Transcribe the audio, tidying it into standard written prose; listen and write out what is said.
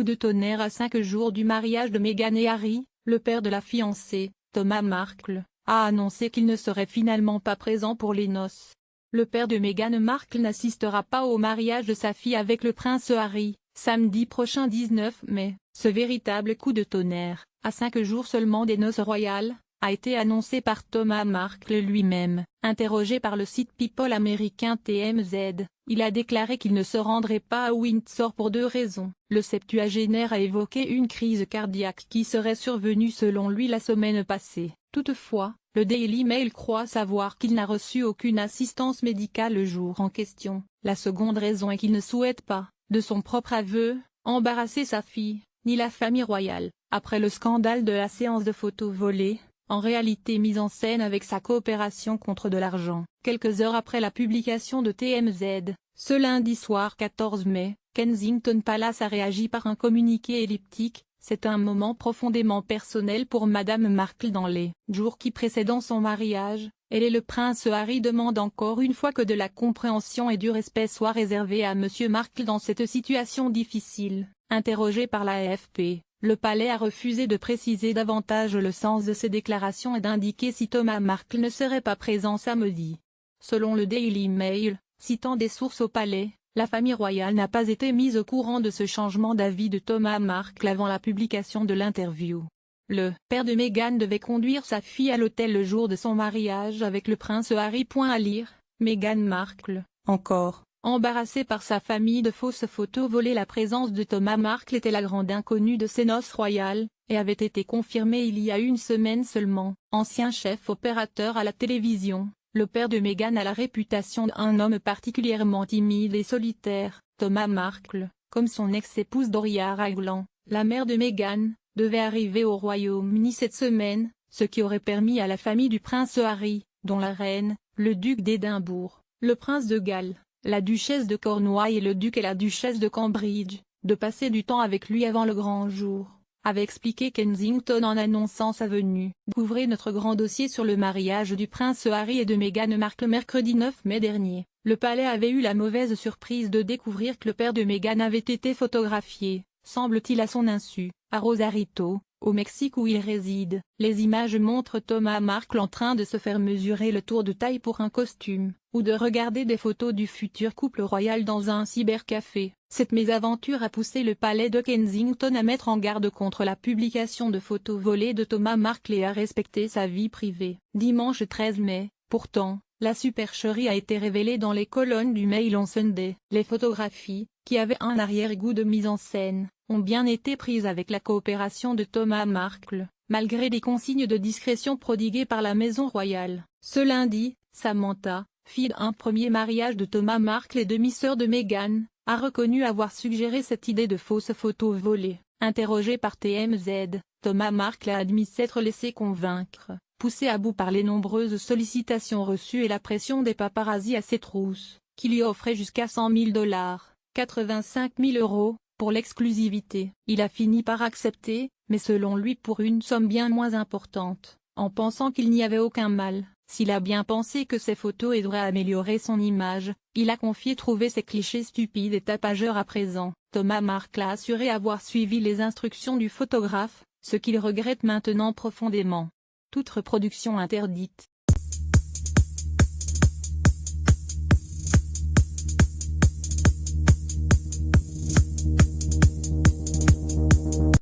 coup de tonnerre à 5 jours du mariage de Meghan et Harry. Le père de la fiancée, Thomas Markle, a annoncé qu'il ne serait finalement pas présent pour les noces. Le père de Meghan Markle n'assistera pas au mariage de sa fille avec le prince Harry, samedi prochain 19 mai. Ce véritable coup de tonnerre, à 5 jours seulement des noces royales, a été annoncé par Thomas Markle lui-même. Interrogé par le site People américain TMZ, il a déclaré qu'il ne se rendrait pas à Windsor pour 2 raisons. Le septuagénaire a évoqué une crise cardiaque qui serait survenue selon lui la semaine passée. Toutefois, le Daily Mail croit savoir qu'il n'a reçu aucune assistance médicale le jour en question. La seconde raison est qu'il ne souhaite pas, de son propre aveu, embarrasser sa fille, ni la famille royale. Après le scandale de la séance de photos volées, en réalité mise en scène avec sa coopération contre de l'argent. Quelques heures après la publication de TMZ, ce lundi soir 14 mai, Kensington Palace a réagi par un communiqué elliptique. C'est un moment profondément personnel pour Madame Markle. Dans les jours qui précèdent son mariage, elle et le prince Harry demandent encore une fois que de la compréhension et du respect soient réservés à Monsieur Markle dans cette situation difficile. Interrogé par la AFP, le palais a refusé de préciser davantage le sens de ces déclarations et d'indiquer si Thomas Markle ne serait pas présent samedi. Selon le Daily Mail, citant des sources au palais, la famille royale n'a pas été mise au courant de ce changement d'avis de Thomas Markle avant la publication de l'interview. Le père de Meghan devait conduire sa fille à l'hôtel le jour de son mariage avec le prince Harry. À lire, Meghan Markle, encore, embarrassée par sa famille de fausses photos volées. La présence de Thomas Markle était la grande inconnue de ces noces royales, et avait été confirmée il y a une semaine seulement. Ancien chef opérateur à la télévision, le père de Meghan a la réputation d'un homme particulièrement timide et solitaire. Thomas Markle, comme son ex-épouse Doria Ragland, la mère de Meghan, devait arriver au Royaume-Uni cette semaine, ce qui aurait permis à la famille du prince Harry, dont la reine, le duc d'Édimbourg, le prince de Galles, la duchesse de Cornouailles et le duc et la duchesse de Cambridge, de passer du temps avec lui avant le grand jour, avait expliqué Kensington en annonçant sa venue. Ouvrez notre grand dossier sur le mariage du prince Harry et de Meghan Markle. Mercredi 9 mai dernier, le palais avait eu la mauvaise surprise de découvrir que le père de Meghan avait été photographié, semble-t-il à son insu, à Rosarito, au Mexique où il réside. Les images montrent Thomas Markle en train de se faire mesurer le tour de taille pour un costume, ou de regarder des photos du futur couple royal dans un cybercafé. Cette mésaventure a poussé le palais de Kensington à mettre en garde contre la publication de photos volées de Thomas Markle et à respecter sa vie privée. Dimanche 13 mai, pourtant, la supercherie a été révélée dans les colonnes du Mail on Sunday. Les photographies, qui avaient un arrière-goût de mise en scène, ont bien été prises avec la coopération de Thomas Markle, malgré les consignes de discrétion prodiguées par la maison royale. Ce lundi, Samantha, fille d'un premier mariage de Thomas Markle et demi-sœur de Meghan, a reconnu avoir suggéré cette idée de fausses photos volées. Interrogé par TMZ, Thomas Markle a admis s'être laissé convaincre, poussé à bout par les nombreuses sollicitations reçues et la pression des paparazzis à ses trousses, qui lui offraient jusqu'à $100 000, 85 000 €, pour l'exclusivité. Il a fini par accepter, mais selon lui pour une somme bien moins importante, en pensant qu'il n'y avait aucun mal. S'il a bien pensé que ces photos aideraient à améliorer son image, il a confié trouver ces clichés stupides et tapageurs à présent. Thomas Markle a assuré avoir suivi les instructions du photographe, ce qu'il regrette maintenant profondément. Toute reproduction interdite.